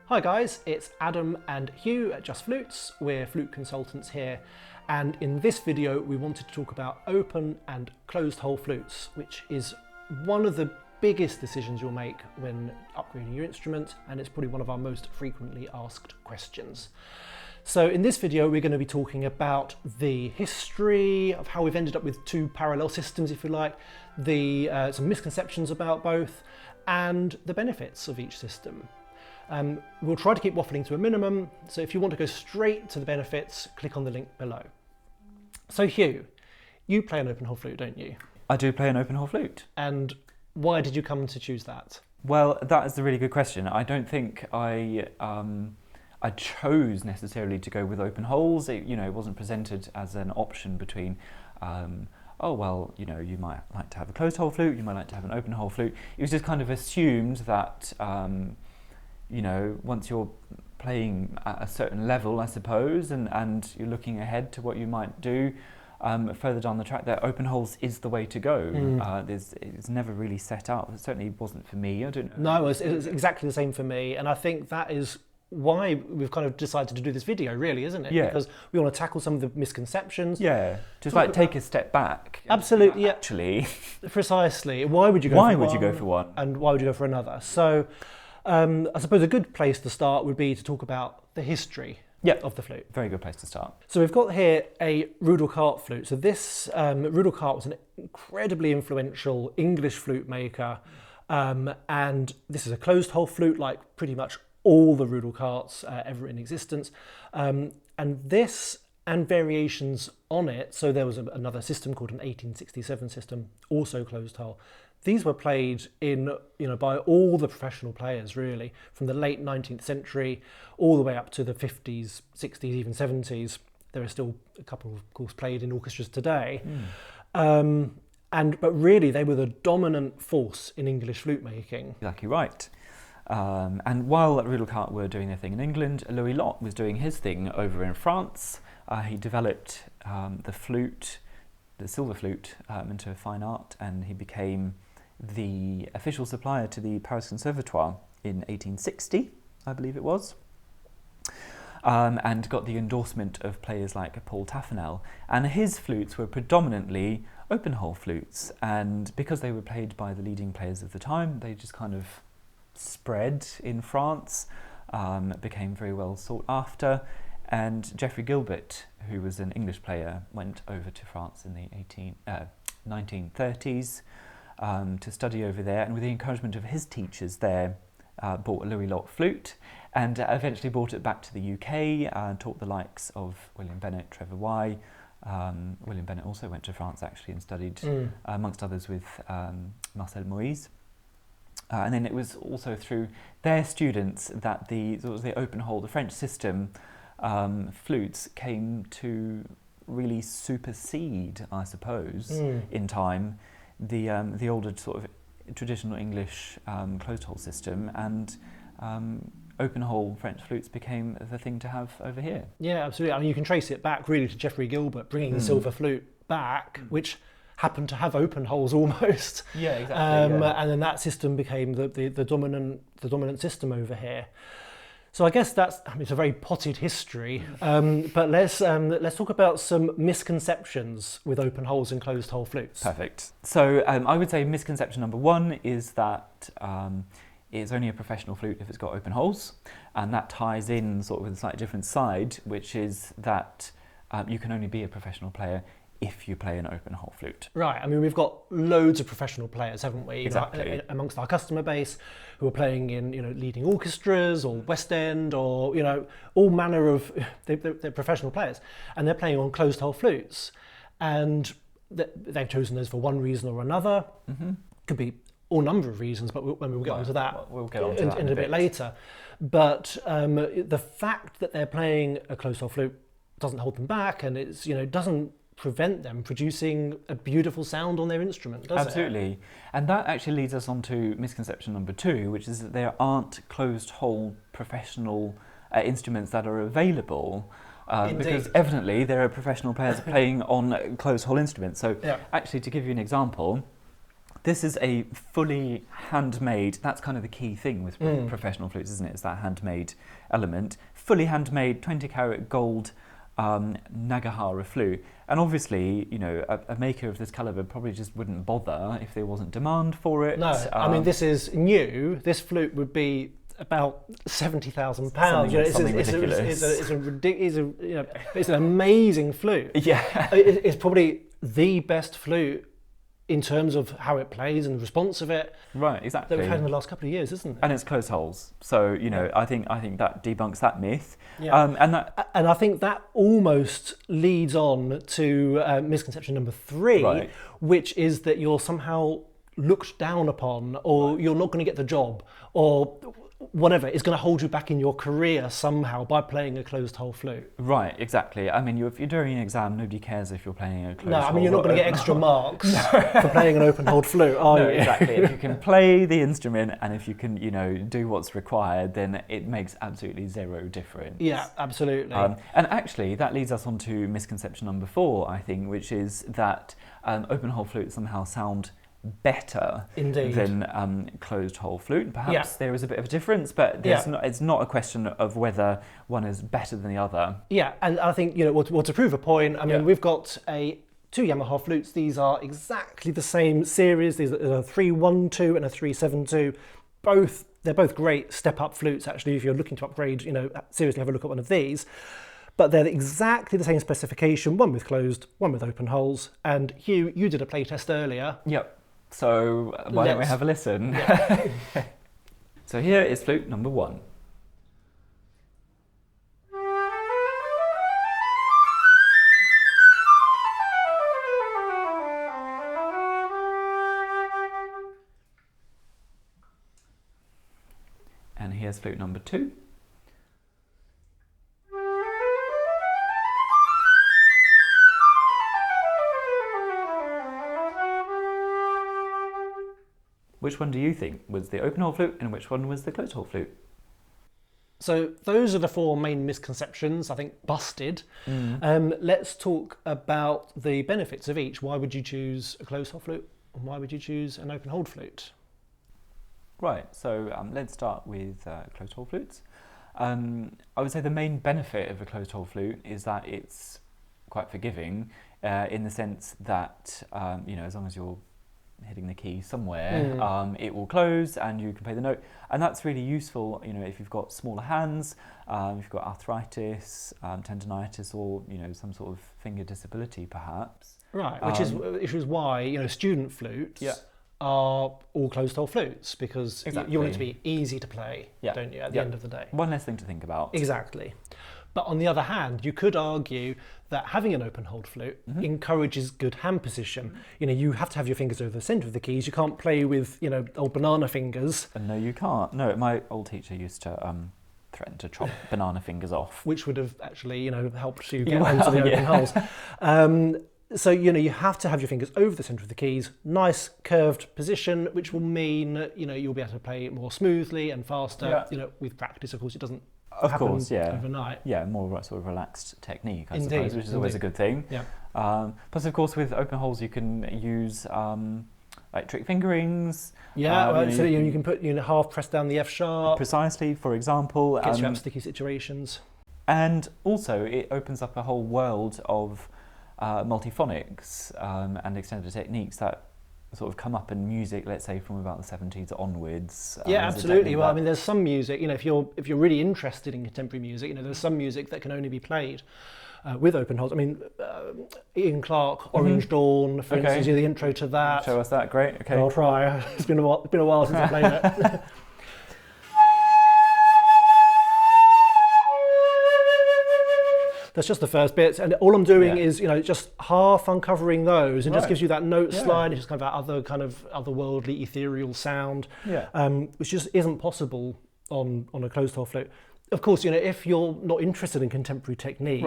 Hi guys, it's Adam and Hugh at Just Flutes. We're flute consultants here, and in this video we wanted to talk about open and closed hole flutes, which is one of the biggest decisions you'll make when upgrading your instrument, and it's probably one of our most frequently asked questions. So in this video we're going to be talking about the history of how we've ended up with two parallel systems, if you like, some misconceptions about both, and the benefits of each system. We'll try to keep waffling to a minimum, so if you want to go straight to the benefits, click on the link below. So Hugh, you play an open hole flute, don't you? I do play an open hole flute. And why did you come to choose that? Well, that is a really good question. I don't think I chose necessarily to go with open holes. It wasn't presented as an option between, oh well, you might like to have a closed hole flute, you might like to have an open hole flute. It was just kind of assumed that once you're playing at a certain level, I suppose, and you're looking ahead to what you might do further down the track, that open holes is the way to go. It's never really set up. It certainly wasn't for me. I don't know. No, it was exactly the same for me, and I think that is why we've kind of decided to do this video, really, isn't it? Yeah. Because we want to tackle some of the misconceptions. Yeah, just like take a step back. Absolutely, yeah. Actually. Precisely. Why would you go for one? And why would you go for another? So I suppose a good place to start would be to talk about the history of the flute. Very good place to start. So we've got here a Rudelkart flute. So this Rudelkart was an incredibly influential English flute maker, and this is a closed hole flute like pretty much all the Rudelkarts ever in existence. And this and variations on it, so there was another system called an 1867 system, also closed hole. These were played by all the professional players, really, from the late 19th century all the way up to the 50s, 60s, even 70s. There are still a couple, of course, played in orchestras today. But really, they were the dominant force in English flute making. Exactly right. And while Rudelkart were doing their thing in England, Louis Lot was doing his thing over in France. He developed the flute, the silver flute, into a fine art, and he became the official supplier to the Paris Conservatoire in 1860, I believe it was, and got the endorsement of players like Paul Taffanel. And his flutes were predominantly open hole flutes, and because they were played by the leading players of the time, they just kind of spread in France, became very well sought after. And Geoffrey Gilbert, who was an English player, went over to France in the 1930s to study over there, and with the encouragement of his teachers there, bought a Louis Lot flute, and eventually brought it back to the UK and taught the likes of William Bennett, Trevor Wye. William Bennett also went to France actually and studied, amongst others, with Marcel Moïse. And then it was also through their students that the open hole, the French system, flutes came to really supersede, I suppose, in time, the older sort of traditional English closed hole system, and open hole French flutes became the thing to have over here. Yeah, absolutely. I mean, you can trace it back really to Geoffrey Gilbert bringing the silver flute back, which happened to have open holes almost. Yeah, exactly. And then that system became the dominant system over here. So I guess it's a very potted history, but let's talk about some misconceptions with open holes and closed hole flutes. Perfect. So I would say misconception number one is that it's only a professional flute if it's got open holes, and that ties in sort of with a slightly different side, which is that you can only be a professional player if you play an open hole flute. Right, I mean, we've got loads of professional players, haven't we? Exactly. Amongst our customer base, who are playing in leading orchestras or West End or all manner of they're professional players, and they're playing on closed hole flutes, and they've chosen those for one reason or another. Could be all number of reasons, but we'll get onto that. We'll get onto that in a bit later. But the fact that they're playing a closed hole flute doesn't hold them back, and it's doesn't prevent them producing a beautiful sound on their instrument, does it? Absolutely. And that actually leads us on to misconception number two, which is that there aren't closed hole professional instruments that are available, because evidently there are professional players playing on closed hole instruments. So actually, to give you an example, This is a fully handmade, that's kind of the key thing with professional flutes, isn't it? It's that handmade element. Fully handmade, 20-carat gold Nagahara flute. And obviously, you know, a maker of this calibre probably just wouldn't bother if there wasn't demand for it. No, I mean, this is new. This flute would be about £70,000. You know, it's an amazing flute. Yeah. It's probably the best flute in terms of how it plays and the response of it. Right, exactly. That we've had in the last couple of years, isn't it? And it's closed holes. So, you know, I think that debunks that myth. Yeah. And I think that almost leads on to misconception number 3, right, which is that you're somehow looked down upon, or you're not going to get the job, or whatever is going to hold you back in your career somehow by playing a closed hole flute. Right, exactly. I mean, if you're doing an exam, nobody cares if you're playing a closed hole. No, I mean, you're not going to get extra marks for playing an open hold flute, are you? Exactly. If you can play the instrument and if you can, you know, do what's required, then it makes absolutely zero difference. Yeah, absolutely. And actually, that leads us on to misconception number 4, I think, which is that open hole flutes somehow sound better than closed hole flute. Perhaps there is a bit of a difference, but it's not a question of whether one is better than the other. Yeah, and I think, you know, well, to prove a point, I mean, we've got two Yamaha flutes. These are exactly the same series. These are a 312 and a 372. They're both great step-up flutes, actually. If you're looking to upgrade, you know, seriously have a look at one of these. But they're exactly the same specification, one with closed, one with open holes. And Hugh, you did a playtest earlier. Yep. So why don't we have a listen? Yeah. So here is flute number 1. And here's flute number 2. Which one do you think was the open hole flute and which one was the closed hole flute? So those are the 4 main misconceptions, I think, busted. Let's talk about the benefits of each. Why would you choose a closed hole flute and why would you choose an open hole flute? Right, so let's start with closed hole flutes. I would say the main benefit of a closed hole flute is that it's quite forgiving in the sense that, you know, as long as you're hitting the key somewhere, it will close and you can play the note, and that's really useful, you know, if you've got smaller hands, if you've got arthritis, tendonitis, or, you know, some sort of finger disability perhaps. Right, which is why, you know, student flutes are all closed hole flutes, because you want it to be easy to play, don't you, at the end of the day. One less thing to think about. Exactly. But on the other hand, you could argue that having an open hold flute encourages good hand position. You know, you have to have your fingers over the centre of the keys. You can't play with, you know, old banana fingers. No, you can't. No, my old teacher used to threaten to chop banana fingers off. Which would have actually, you know, helped you get onto the open holes. So, you know, you have to have your fingers over the centre of the keys, nice curved position, which will mean, you know, you'll be able to play more smoothly and faster. You know, with practice, of course, it doesn't happen overnight. Yeah, more sort of relaxed technique, I suppose, which is always a good thing. Plus, of course, with open holes, you can use like trick fingerings. So you can put, you know, half press down the F sharp. Precisely, for example. Gets you out of sticky situations. And also, it opens up a whole world of multiphonics and extended techniques that sort of come up in music, let's say from about the 70s onwards. Absolutely. Well, I mean, there's some music, you know, if you're really interested in contemporary music, you know, there's some music that can only be played with open holes. I mean, Ian Clarke, Orange Dawn, for instance, the intro to that. Show us that, great. Okay. I'll try. It's been a while since I played it. That's just the first bit, and all I'm doing is, you know, just half uncovering those, and just gives you that note slide. It's just kind of that other otherworldly, ethereal sound, which just isn't possible on a closed hole flute. Of course, you know, if you're not interested in contemporary technique,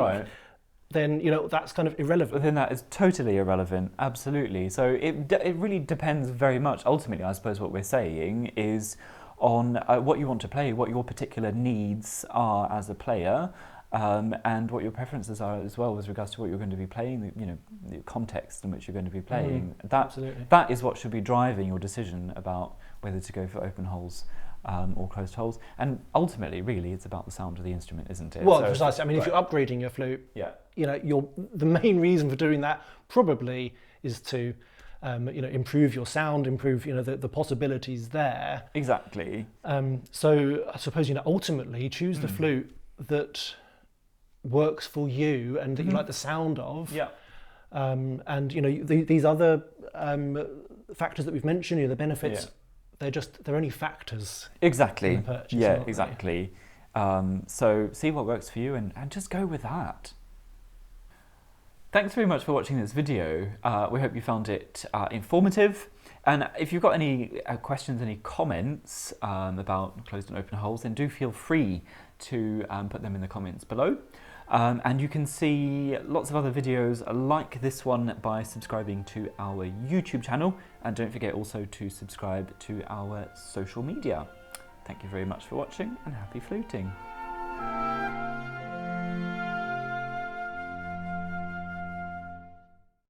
then, you know, that's kind of irrelevant. Then that is totally irrelevant, absolutely. So it really depends very much. Ultimately, I suppose what we're saying is on what you want to play, what your particular needs are as a player. and what your preferences are as well with regards to what you're going to be playing, you know, the context in which you're going to be playing. Absolutely. That is what should be driving your decision about whether to go for open holes or closed holes. And ultimately, really, it's about the sound of the instrument, isn't it? Well, So, precisely. I mean, if you're upgrading your flute, yeah, you know, the main reason for doing that probably is to, you know, improve your sound, improve, you know, the possibilities there. exactly. So I suppose, you know, ultimately choose the flute that works for you and that you like the sound of. Yeah. And, you know, these other factors that we've mentioned, you know, the benefits, they're only factors. Exactly. In the purchase, Yeah, aren't they? exactly. So see what works for you and just go with that. Thanks very much for watching this video. We hope you found it informative. And if you've got any questions, any comments about closed and open holes, then do feel free to put them in the comments below. And you can see lots of other videos like this one by subscribing to our YouTube channel. And don't forget also to subscribe to our social media. Thank you very much for watching and happy fluting.